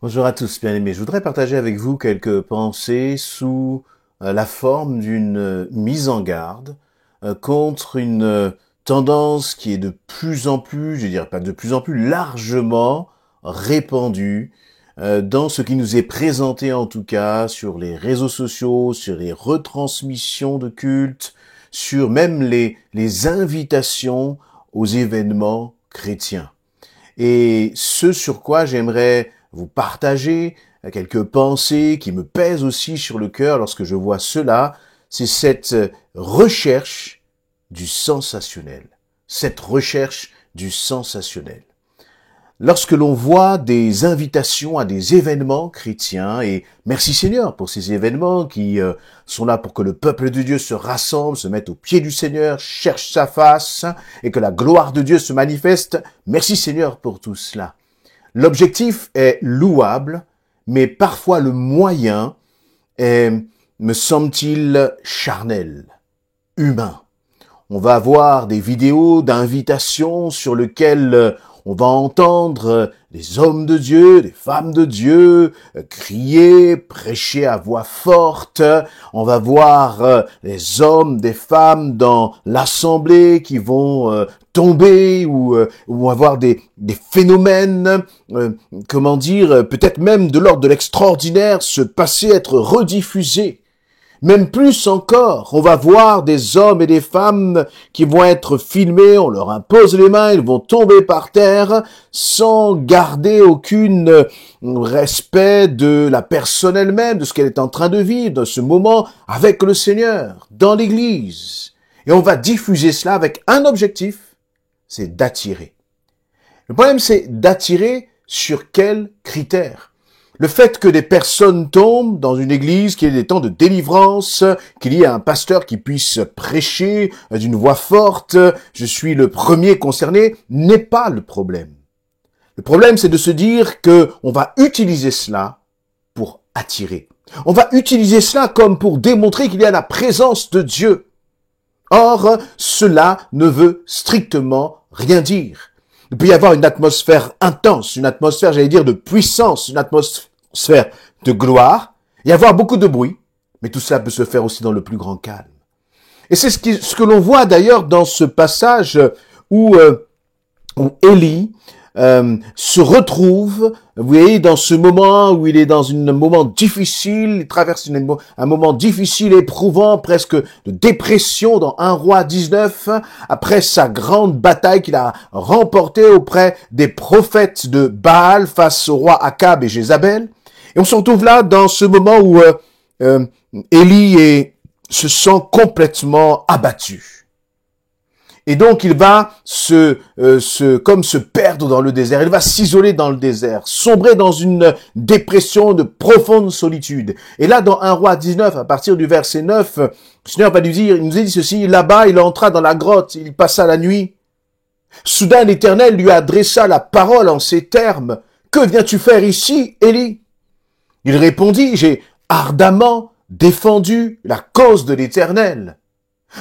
Bonjour à tous, bien-aimés. Je voudrais partager avec vous quelques pensées sous la forme d'une mise en garde contre une tendance qui est de plus en plus, je dirais pas de plus en plus, largement répandue dans ce qui nous est présenté en tout cas sur les réseaux sociaux, sur les retransmissions de cultes, sur même les invitations aux événements chrétiens. Et ce sur quoi j'aimerais vous partager quelques pensées qui me pèsent aussi sur le cœur lorsque je vois cela, c'est cette recherche du sensationnel. Cette recherche du sensationnel. Lorsque l'on voit des invitations à des événements chrétiens, et merci Seigneur pour ces événements qui sont là pour que le peuple de Dieu se rassemble, se mette aux pieds du Seigneur, cherche sa face, et que la gloire de Dieu se manifeste, merci Seigneur pour tout cela. L'objectif est louable, mais parfois le moyen est, me semble-t-il, charnel, humain. On va avoir des vidéos d'invitation sur lesquelles on va entendre des hommes de Dieu, des femmes de Dieu crier, prêcher à voix forte. On va voir des hommes, des femmes dans l'assemblée qui vont tomber ou avoir des phénomènes, peut-être même de l'ordre de l'extraordinaire se passer, être rediffusés. Même plus encore, on va voir des hommes et des femmes qui vont être filmés, on leur impose les mains, ils vont tomber par terre sans garder aucun respect de la personne elle-même, de ce qu'elle est en train de vivre, de ce moment avec le Seigneur, dans l'église. Et on va diffuser cela avec un objectif, c'est d'attirer. Le problème, c'est d'attirer sur quels critères ? Le fait que des personnes tombent dans une église, qu'il y ait des temps de délivrance, qu'il y ait un pasteur qui puisse prêcher d'une voix forte, je suis le premier concerné, n'est pas le problème. Le problème, c'est de se dire que on va utiliser cela pour attirer. On va utiliser cela comme pour démontrer qu'il y a la présence de Dieu. Or, cela ne veut strictement rien dire. Il peut y avoir une atmosphère intense, une atmosphère, j'allais dire, de puissance, une atmosphère de gloire, y avoir beaucoup de bruit, mais tout cela peut se faire aussi dans le plus grand calme. Et c'est ce que l'on voit d'ailleurs dans ce passage où Élie se retrouve, vous voyez, dans ce moment où il est dans un moment difficile, il traverse un moment difficile, éprouvant, presque de dépression dans 1 Roi 19, après sa grande bataille qu'il a remportée auprès des prophètes de Baal face au roi Akab et Jézabel. Et on se retrouve là dans ce moment où Élie se sent complètement abattu. Et donc, il va se perdre dans le désert. Il va s'isoler dans le désert, sombrer dans une dépression de profonde solitude. Et là, dans 1 Roi 19, à partir du verset 9, le Seigneur va lui dire, il nous a dit ceci, là-bas, il entra dans la grotte, il passa la nuit. Soudain, l'Éternel lui adressa la parole en ces termes, « Que viens-tu faire ici, Élie ?» Il répondit, « J'ai ardemment défendu la cause de l'Éternel,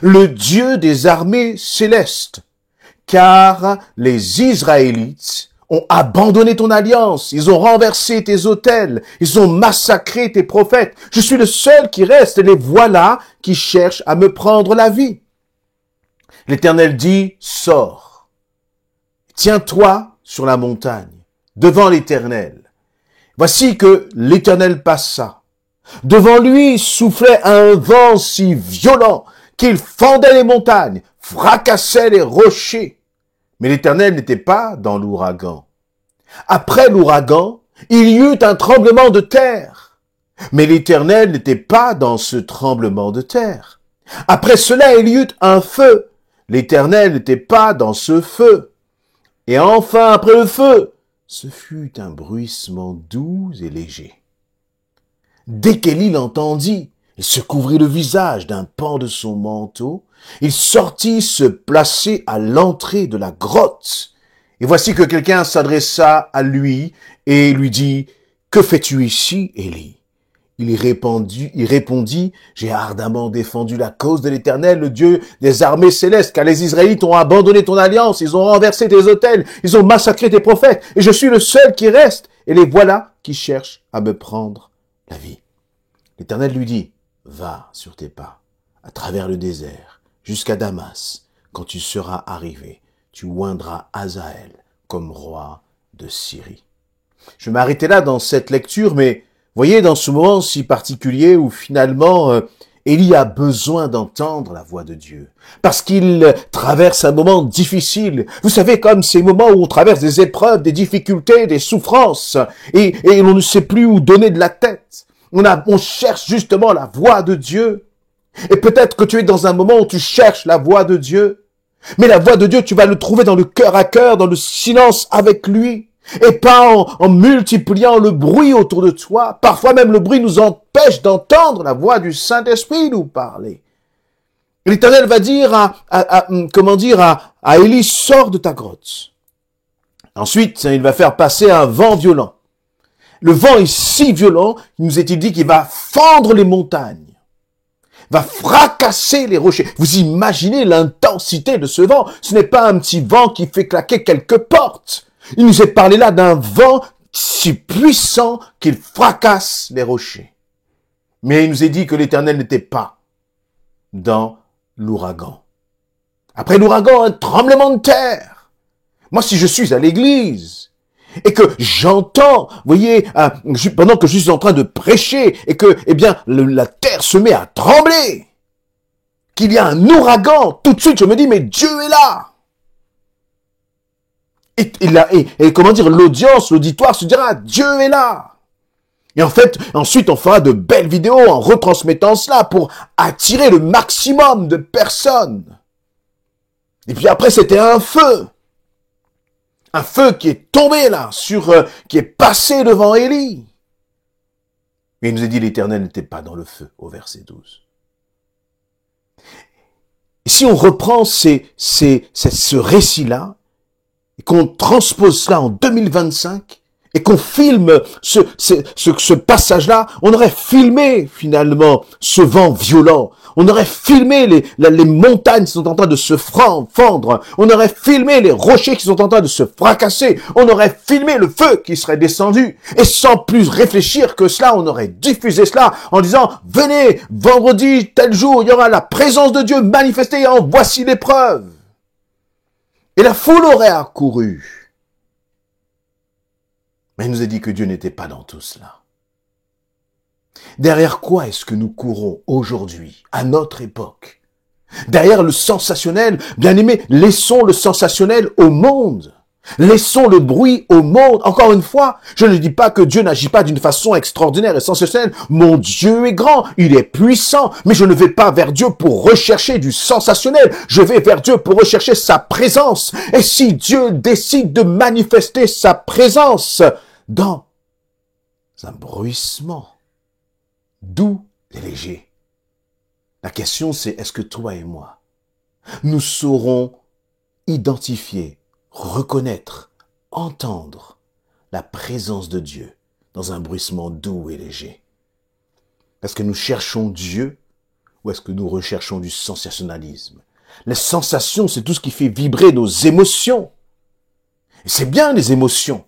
le Dieu des armées célestes, car les Israélites ont abandonné ton alliance, ils ont renversé tes autels, ils ont massacré tes prophètes. Je suis le seul qui reste, et les voilà qui cherchent à me prendre la vie. » L'Éternel dit, « Sors, tiens-toi sur la montagne, devant l'Éternel. » Voici que l'Éternel passa. Devant lui soufflait un vent si violent qu'il fendait les montagnes, fracassait les rochers. Mais l'Éternel n'était pas dans l'ouragan. Après l'ouragan, il y eut un tremblement de terre. Mais l'Éternel n'était pas dans ce tremblement de terre. Après cela, il y eut un feu. L'Éternel n'était pas dans ce feu. Et enfin, après le feu, ce fut un bruissement doux et léger. Dès qu'Élie l'entendit, il se couvrit le visage d'un pan de son manteau. Il sortit se placer à l'entrée de la grotte. Et voici que quelqu'un s'adressa à lui et lui dit, « Que fais-tu ici, Élie ?» Il répondit, « J'ai ardemment défendu la cause de l'Éternel, le Dieu des armées célestes, car les Israélites ont abandonné ton alliance, ils ont renversé tes autels, ils ont massacré tes prophètes, et je suis le seul qui reste, et les voilà qui cherchent à me prendre la vie. L'Éternel lui dit, va sur tes pas, à travers le désert, jusqu'à Damas. Quand tu seras arrivé, tu oindras Hazaël comme roi de Syrie. Je vais m'arrêter là dans cette lecture, mais voyez, dans ce moment si particulier où finalement Élie a besoin d'entendre la voix de Dieu, parce qu'il traverse un moment difficile. Vous savez, comme ces moments où on traverse des épreuves, des difficultés, des souffrances, et on ne sait plus où donner de la tête. On cherche justement la voix de Dieu. Et peut-être que tu es dans un moment où tu cherches la voix de Dieu. Mais la voix de Dieu, tu vas le trouver dans le cœur à cœur, dans le silence avec lui. Et pas en multipliant le bruit autour de toi. Parfois même le bruit nous empêche d'entendre la voix du Saint-Esprit nous parler. L'Éternel va dire à Élie, sors de ta grotte. Ensuite, il va faire passer un vent violent. Le vent est si violent, il nous est dit qu'il va fendre les montagnes, va fracasser les rochers. Vous imaginez l'intensité de ce vent. Ce n'est pas un petit vent qui fait claquer quelques portes. Il nous est parlé là d'un vent si puissant qu'il fracasse les rochers. Mais il nous est dit que l'Éternel n'était pas dans l'ouragan. Après l'ouragan, un tremblement de terre. Moi, si je suis à l'église et que j'entends, vous voyez, pendant que je suis en train de prêcher et que, la terre se met à trembler, qu'il y a un ouragan, tout de suite je me dis, mais Dieu est là. Et comment dire, l'auditoire se dira, Dieu est là. Et en fait, ensuite on fera de belles vidéos en retransmettant cela pour attirer le maximum de personnes. Et puis après c'était un feu. Un feu qui est tombé là, qui est passé devant Élie. Et il nous a dit l'Éternel n'était pas dans le feu, au verset 12. Et si on reprend ce récit-là, et qu'on transpose cela en 2025, et qu'on filme ce passage-là, on aurait filmé finalement ce vent violent. On aurait filmé les montagnes qui sont en train de se fendre. On aurait filmé les rochers qui sont en train de se fracasser. On aurait filmé le feu qui serait descendu. Et sans plus réfléchir que cela, on aurait diffusé cela en disant, venez, vendredi, tel jour, il y aura la présence de Dieu manifestée et en voici les preuves. Et la foule aurait accouru. Mais il nous a dit que Dieu n'était pas dans tout cela. Derrière quoi est-ce que nous courons aujourd'hui, à notre époque? Derrière le sensationnel, bien aimé, laissons le sensationnel au monde. Laissons le bruit au monde. Encore une fois, je ne dis pas que Dieu n'agit pas d'une façon extraordinaire et sensationnelle. Mon Dieu est grand, il est puissant, mais je ne vais pas vers Dieu pour rechercher du sensationnel. Je vais vers Dieu pour rechercher sa présence. Et si Dieu décide de manifester sa présence dans un bruissement doux et léger, la question c'est, est-ce que toi et moi, nous saurons identifier, reconnaître, entendre la présence de Dieu dans un bruissement doux et léger? Est-ce que nous cherchons Dieu ou est-ce que nous recherchons du sensationnalisme? Les sensations, c'est tout ce qui fait vibrer nos émotions. Et c'est bien les émotions.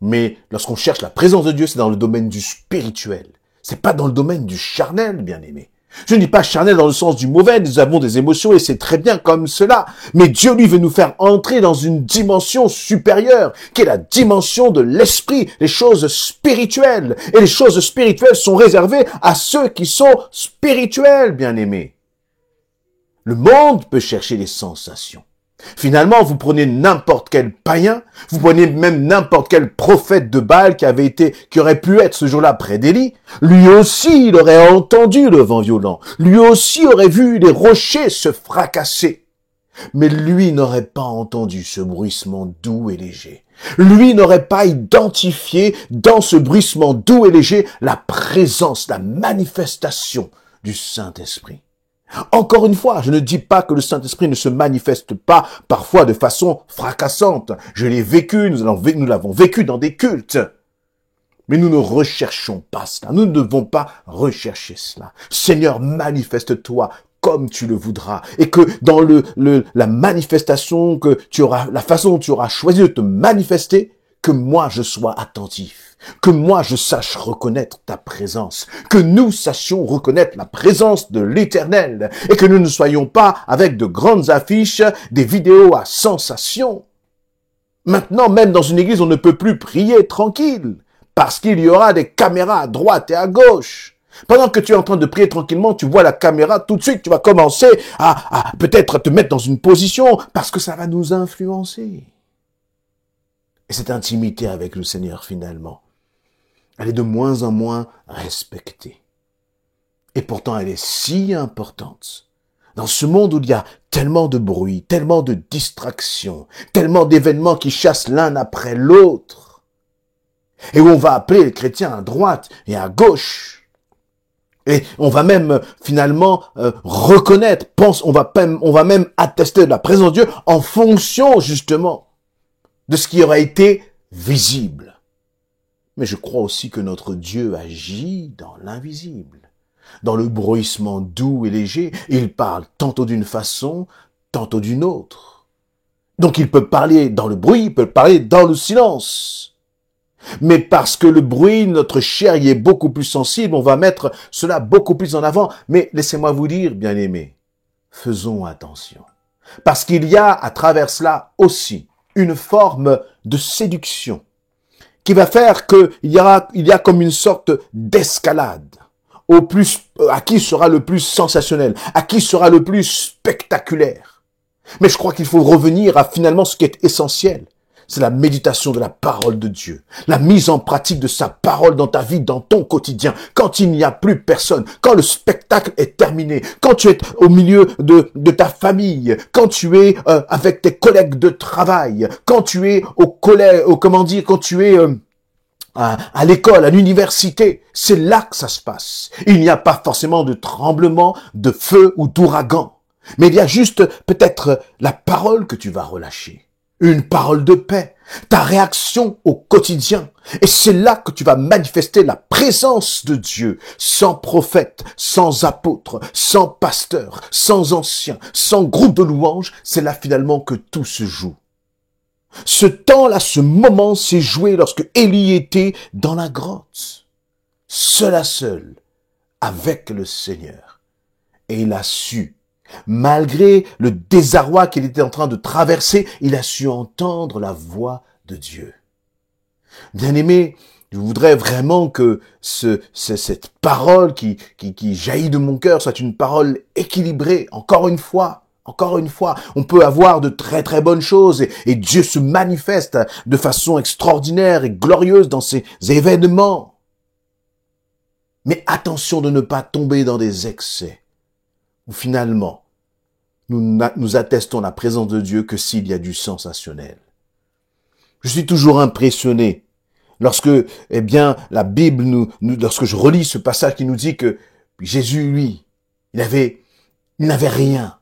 Mais lorsqu'on cherche la présence de Dieu, c'est dans le domaine du spirituel. C'est pas dans le domaine du charnel, bien aimé. Je ne dis pas charnel dans le sens du mauvais, nous avons des émotions et c'est très bien comme cela. Mais Dieu, lui, veut nous faire entrer dans une dimension supérieure, qui est la dimension de l'esprit, les choses spirituelles. Et les choses spirituelles sont réservées à ceux qui sont spirituels, bien aimés. Le monde peut chercher les sensations. Finalement, vous prenez n'importe quel païen, vous prenez même n'importe quel prophète de Baal qui aurait pu être ce jour-là près d'Élie, lui aussi, il aurait entendu le vent violent, lui aussi aurait vu les rochers se fracasser. Mais lui n'aurait pas entendu ce bruissement doux et léger. Lui n'aurait pas identifié dans ce bruissement doux et léger la présence, la manifestation du Saint-Esprit. Encore une fois, je ne dis pas que le Saint-Esprit ne se manifeste pas parfois de façon fracassante. Je l'ai vécu, nous l'avons vécu dans des cultes. Mais nous ne recherchons pas cela. Nous ne devons pas rechercher cela. Seigneur, manifeste-toi comme tu le voudras. Et que dans la manifestation que tu auras, la façon dont tu auras choisi de te manifester, que moi je sois attentif, que moi je sache reconnaître ta présence, que nous sachions reconnaître la présence de l'Éternel et que nous ne soyons pas avec de grandes affiches, des vidéos à sensation. Maintenant, même dans une église, on ne peut plus prier tranquille parce qu'il y aura des caméras à droite et à gauche. Pendant que tu es en train de prier tranquillement, tu vois la caméra, tout de suite, tu vas commencer à peut-être te mettre dans une position parce que ça va nous influencer. Et cette intimité avec le Seigneur, finalement, elle est de moins en moins respectée. Et pourtant, elle est si importante. Dans ce monde où il y a tellement de bruit, tellement de distractions, tellement d'événements qui chassent l'un après l'autre, et où on va appeler les chrétiens à droite et à gauche, et on va même finalement reconnaître, on va même attester de la présence de Dieu en fonction justement de ce qui aura été visible. Mais je crois aussi que notre Dieu agit dans l'invisible. Dans le bruissement doux et léger, il parle tantôt d'une façon, tantôt d'une autre. Donc il peut parler dans le bruit, il peut parler dans le silence. Mais parce que le bruit, notre chair y est beaucoup plus sensible, on va mettre cela beaucoup plus en avant. Mais laissez-moi vous dire, bien-aimés, faisons attention. Parce qu'il y a à travers cela aussi une forme de séduction qui va faire qu'il y a comme une sorte d'escalade à qui sera le plus sensationnel, à qui sera le plus spectaculaire. Mais je crois qu'il faut revenir à finalement ce qui est essentiel. C'est la méditation de la parole de Dieu, la mise en pratique de sa parole dans ta vie, dans ton quotidien, quand il n'y a plus personne, quand le spectacle est terminé, quand tu es au milieu de ta famille, quand tu es avec tes collègues de travail, quand tu es quand tu es à l'école, à l'université, c'est là que ça se passe. Il n'y a pas forcément de tremblement, de feu ou d'ouragan, mais il y a juste peut-être la parole que tu vas relâcher. Une parole de paix, ta réaction au quotidien. Et c'est là que tu vas manifester la présence de Dieu, sans prophète, sans apôtre, sans pasteur, sans ancien, sans groupe de louanges. C'est là finalement que tout se joue. Ce temps-là, ce moment s'est joué lorsque Élie était dans la grotte, seul à seul, avec le Seigneur. Et il a su, malgré le désarroi qu'il était en train de traverser, il a su entendre la voix de Dieu. Bien-aimé, je voudrais vraiment que cette parole qui jaillit de mon cœur soit une parole équilibrée, encore une fois. Encore une fois, on peut avoir de très très bonnes choses et Dieu se manifeste de façon extraordinaire et glorieuse dans ces événements. Mais attention de ne pas tomber dans des excès où finalement nous attestons la présence de Dieu que s'il y a du sensationnel. Je suis toujours impressionné lorsque, la Bible lorsque je relis ce passage qui nous dit que Jésus, lui, il n'avait rien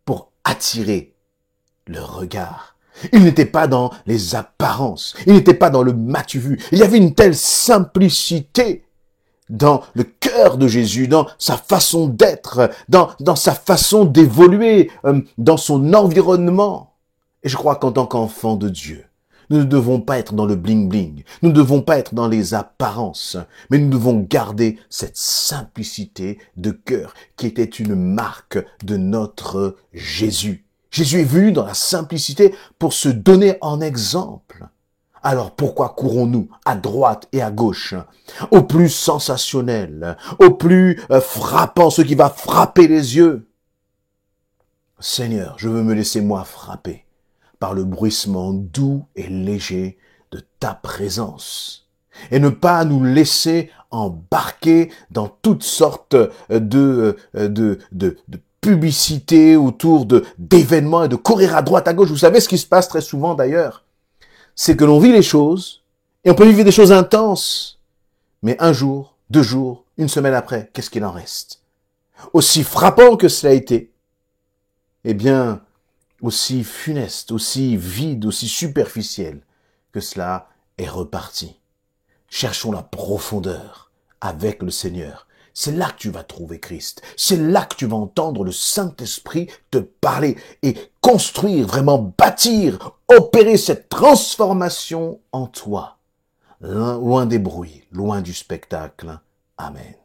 pour attirer le regard. Il n'était pas dans les apparences. Il n'était pas dans le m'as-tu vu. Il y avait une telle simplicité dans le cœur de Jésus, dans sa façon d'être, dans sa façon d'évoluer, dans son environnement. Et je crois qu'en tant qu'enfant de Dieu, nous ne devons pas être dans le bling-bling. Nous ne devons pas être dans les apparences. Mais nous devons garder cette simplicité de cœur qui était une marque de notre Jésus. Jésus est venu dans la simplicité pour se donner en exemple. Alors pourquoi courons-nous à droite et à gauche, au plus sensationnel, au plus frappant, ce qui va frapper les yeux? Seigneur, je veux me laisser moi frapper par le bruissement doux et léger de ta présence. Et ne pas nous laisser embarquer dans toutes sortes de publicités autour d'événements et de courir à droite, à gauche. Vous savez ce qui se passe très souvent d'ailleurs? C'est que l'on vit les choses, et on peut vivre des choses intenses. Mais un jour, 2 jours, 1 semaine après, qu'est-ce qu'il en reste? Aussi frappant que cela a été, aussi funeste, aussi vide, aussi superficiel que cela est reparti. Cherchons la profondeur avec le Seigneur. c'est là que tu vas trouver Christ. C'est là que tu vas entendre le Saint-Esprit te parler et construire, vraiment bâtir, opérer cette transformation en toi. Loin des bruits, loin du spectacle. Amen.